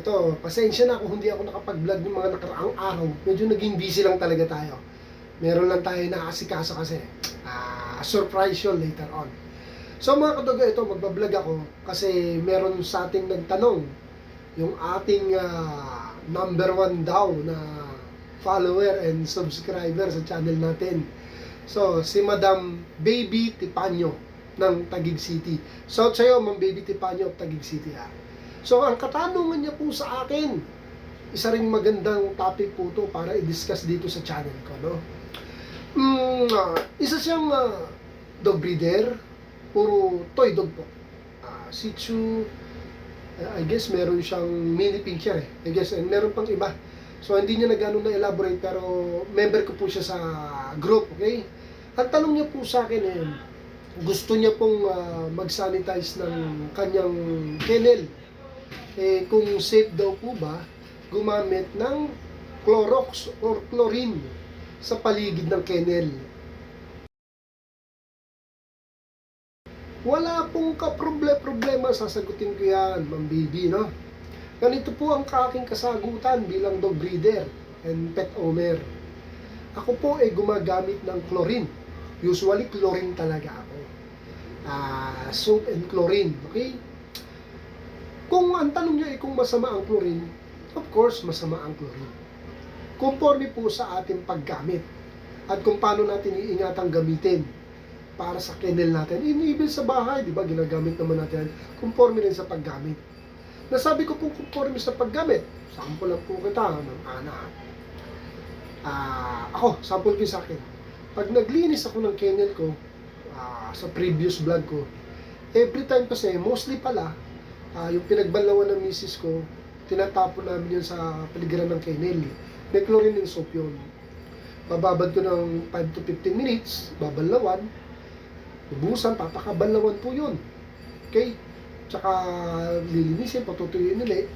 Ito, pasensya na kung hindi ako nakapag-vlog ng mga nakaraang araw. Medyo naging busy lang talaga tayo. Meron lang tayo nakasikaso kasi. Surprise yun later on. So mga kadugo, ito magbablog ako kasi meron sa ating nagtanong, yung ating number 1 daw na follower and subscriber sa channel natin. So si Madam Baby Tipanyo ng Taguig City. So sa'yo, Ma'am Baby Tipanyo of Taguig City ha. So ang katanungan niya po sa akin, isa ring magandang topic po to para i-discuss dito sa channel ko, no? Isa siyang dog breeder, puro toy dog po. Shih Tzu, I guess meron siyang mini pincher I guess, and meron pang iba. So hindi niya na gano'n na-elaborate pero member ko po siya sa group, okay? Ang tanong niya po sa akin gusto niya pong mag-sanitize ng kanyang kennel. Kung safe daw po ba gumamit ng Clorox or chlorine sa paligid ng kennel. Wala pong kaproblema, sasagutin ko yan, Ma'am Baby, no? Ganito po ang aking kasagutan bilang dog breeder and pet owner. Ako po ay gumagamit ng chlorine. Usually chlorine talaga ako. Soap and chlorine, okay? Kung ang tanong niyo ay kung masama ang chlorine, of course, masama ang chlorine. Conforme po sa ating paggamit at kung paano natin iingatang gamitin para sa kennel natin. Even sa bahay, di ba, ginagamit naman natin, conforme rin sa paggamit. Nasabi ko po conforme sa paggamit. Sample lang po kita ng anak. Sample ko sa akin. Pag naglinis ako ng kennel ko, sa previous vlog ko, every time kasi, mostly pala, yung pinagbanlawan ng misis ko, tinatapon namin yun sa paligiran ng kennel. May chlorine and soap yun. Bababad ko ng 5 to 15 minutes, babanlawan, ubusan, papakabanlawan po yun. Okay? Tsaka lilinisin, patutuyuin ulit.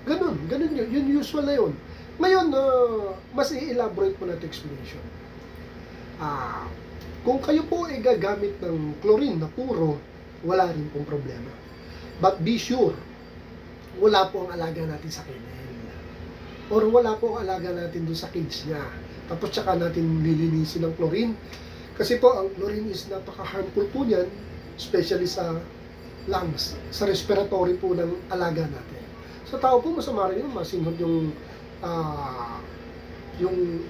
Ganun yun. Yun usual na yun. Ngayon, mas i-elaborate po natin explanation. Kung kayo po ay gagamit ng chlorine na puro, wala rin pong problema. But be sure, wala po ang alaga natin sa kennel. Or wala po ang alaga natin doon sa cage niya. Tapos tsaka natin lilinisin ng chlorine. Kasi po, ang chlorine is napaka-harmful po niyan, especially sa lungs, sa respiratory po ng alaga natin. Sa tao po, masama rin yun, masinghot yung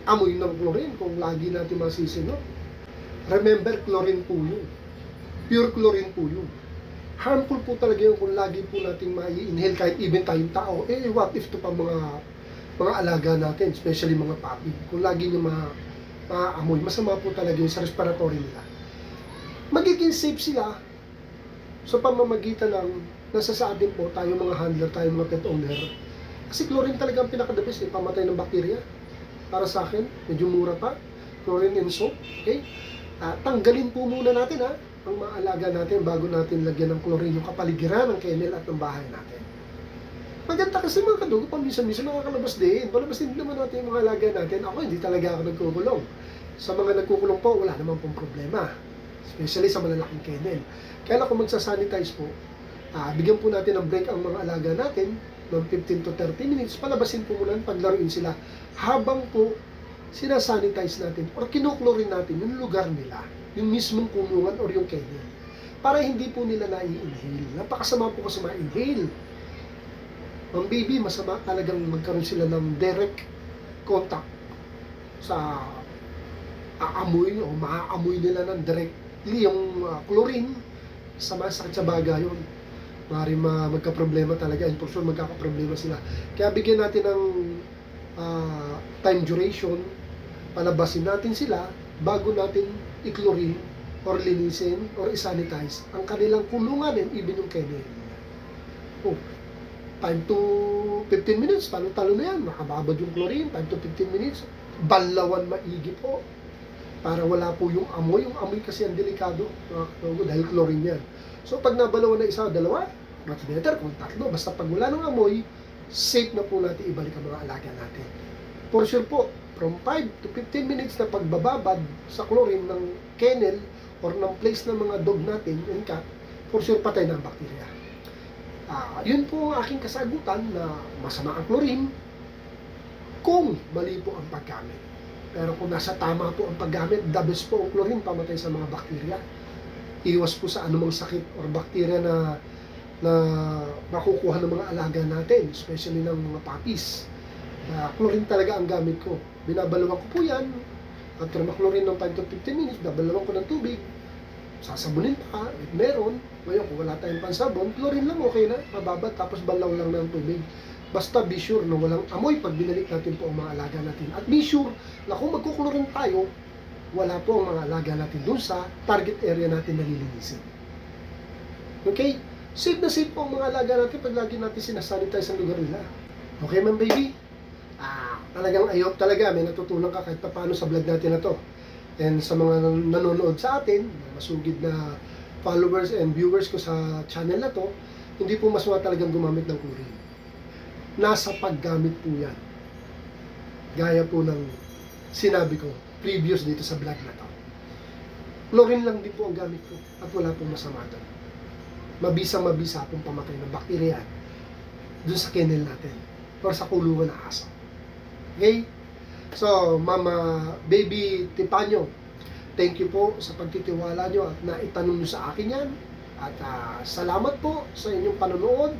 amoy ng chlorine kung lagi natin masisinghot. Remember, chlorine po yun. Pure chlorine po yun. Harmful po talaga yun kung lagi po nating mai-inhale kahit even tayong tao. What if to pa mga alaga natin, especially mga puppy. Kung lagi nyo maamoy, masama po talaga yun sa respiratory nila. Magiging safe sila sa pamamagitan ng nasasabi po tayo mga handler, tayo mga pet owner. Kasi chlorine talaga ang pinaka-the-best, pamatay ng bakterya. Para sa akin, medyo mura pa. Chlorine and soap, okay? Tanggalin po muna natin ang maalaga natin bago natin lagyan ng chlorine yung kapaligiran ng kennel at ng bahay natin. Maganda kasi mga kadugo, paminsan-minsan nakakalabas din. Palabas din naman natin yung mga alaga natin. Ako, hindi talaga ako nagkukulong. Sa mga nagkukulong po, wala naman pong problema. Especially sa malalaking kennel. Kaya lang kung magsasanitize po, bigyan po natin ng break ang mga alaga natin ng 15 to 30 minutes. Palabasin po muna, paglaruin sila. Habang po sinasanitize natin or kinuklorin natin yung lugar nila, yung mismong kulungan or yung kennel, para hindi po nila nai-inhale. Napakasama po kasi ma-inhale. Ang baby, masama talagang magkaroon sila ng direct contact sa aamoy o maaamoy nila ng directly yung chlorine. Sakit sa baga yun. Maaaring magka-problema talaga, and for sure magkaka-problema sila. Kaya bigyan natin ng time duration, palabasin natin sila bago natin i-chlorine or linisin or i-sanitize ang kanilang kulungan and even yung kennel. 5 to 15 minutes, talo-talo na yan, nakababad yung chlorine, 5 to 15 minutes, banlawan maigi po para wala po yung amoy. Yung amoy kasi ang delikado dahil chlorine yan. So pag nabalawan na isa o dalawa, much better kung tatlo. Basta pag wala ng amoy, safe na po natin ibalik ang mga alaga natin. For sure po, from 5 to 15 minutes na pagbababad sa chlorine ng kennel or ng place ng mga dog natin and cat, for sure patay na ang bakterya. Yun po ang aking kasagutan na masama ang chlorine kung mali po ang paggamit. Pero kung nasa tama po ang paggamit, the best po ang chlorine pamatay sa mga bakterya. Iwas po sa anumang sakit or bakterya na makukuha ng mga alaga natin, especially ng mga puppies. Chlorine talaga ang gamit ko. Binabalawang ko po yan. After ma-chlorine ng 5 to 15 minutes, babalawang ko ng tubig. Sasabunin pa, if meron. Ngayon, kung wala tayong pansabon, chlorine lang okay na. Mababa, tapos balaw lang ng tubig. Basta be sure na walang amoy pag binalik natin po ang mga alaga natin. At be sure na kung magkuklorine tayo, wala po ang mga alaga natin dun sa target area natin na lilinisin. Okay? Safe na safe po ang mga alaga natin pag lagi natin sinasanitize ang lugar nila. Okay, ma'am baby? Talagang ayop talaga. May natutunan ka kahit paano sa vlog natin na to. And sa mga nanonood sa atin, masugid na followers and viewers ko sa channel na to, hindi po masama talagang gumamit ng chlorine. Nasa paggamit po yan. Gaya po ng sinabi ko previous dito sa vlog na to. Chlorine lang din po ang gamit ko at wala pong masama doon. Mabisa pong pamatay ng bakterya dun sa kennel natin or sa kulungan ng aso. Okay? So, Mama Baby Tipanyo, thank you po sa pagtitiwala nyo at naitanong nyo sa akin yan. At salamat po sa inyong panonood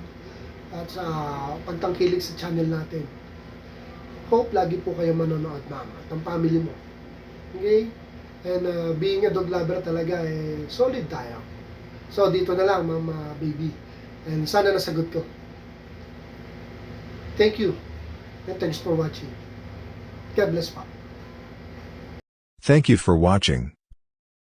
at sa pagtangkilik sa channel natin. Hope lagi po kayo manonood, Mama, at ang family mo. Okay? And being a dog lover talaga, solid tayo. So, dito na lang, Mama Baby. And sana nasagot ko. Thank you. And thanks for watching. God bless, pa. Thank you for watching.